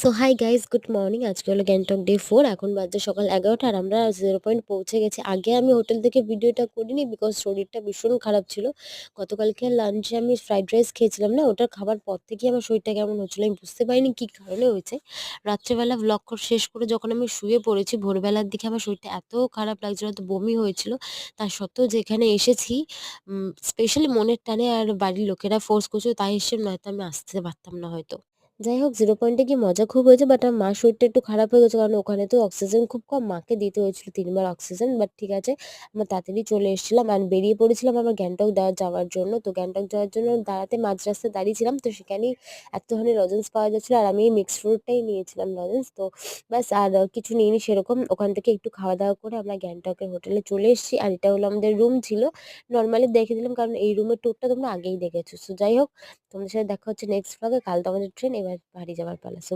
So hi guys, good morning. আজকে হলো Gangtok day 4। এখন বাজে সকাল 11টা আর আমরা 0 পয়েন্ট পৌঁছে গেছি। আগে আমি হোটেল থেকে ভিডিওটা করিনি বিকজ শরীরটা ভীষণ খারাপ ছিল। গতকালকে লাঞ্চে আমি ফ্রাইড রাইস খেয়েছিলাম না, ওটার খাবার পর থেকেই আমার শরীরটা কেমন হচ্ছিল আমি বুঝতে পারিনি কী কারণে হয়েছে। রাত্রেবেলা ভ্লগ শেষ করে যখন আমি শুয়ে পড়েছি ভোরবেলার দিকে আমার শরীরটা এত খারাপ লাগছিল, তো বমি হয়েছিল। তার সত্ত্বেও যেখানে এসেছি স্পেশালি মনের টানে আর বাড়ির লোকেরা ফোর্স করছিল, তাই এসে নয়তো আমি আসতে পারতাম না হয়তো। যাই হোক, 0 পয়েন্টে গিয়ে মজা খুব হয়েছে, বাট আমার মার শরীরটা একটু খারাপ হয়ে গেছে কারণ ওখানে তো অক্সিজেন খুব কম। মাকে দিতে হয়েছিল ৩ বার অক্সিজেন, বাট ঠিক আছে। আমরা তাড়াতাড়ি চলে এসেছিলাম অ্যান্ড বেরিয়ে পড়েছিলাম আমরা গ্যাংটক যাওয়ার জন্য। তো গ্যাংটক যাওয়ার জন্য দাঁড়াতে মাঝ রাস্তায় দাঁড়িয়েছিলাম, তো সেখানেই একটুখানি লজেন্স পাওয়া যাচ্ছিল আর আমি মিক্সড ফ্রুটটাই নিয়েছিলাম লজেন্স। তো ব্যাস আর কিছু নিইনি সেরকম। ওখান থেকে একটু খাওয়া-দাওয়া করে আমরা গ্যাংটকের হোটেলে চলে এসেছি আর এটা হলো আমাদের রুম ছিল। নরমালি দেখে দিলাম কারণ এই রুমের ট্যুরটা তোমরা আগেই দেখেছো। সো যাই হোক, তোমাদের সাথে দেখা হচ্ছে নেক্সট ভ্লগে। কাল তো আমাদের ট্রেন, এবার বাড়ি যাওয়ার পালা। সো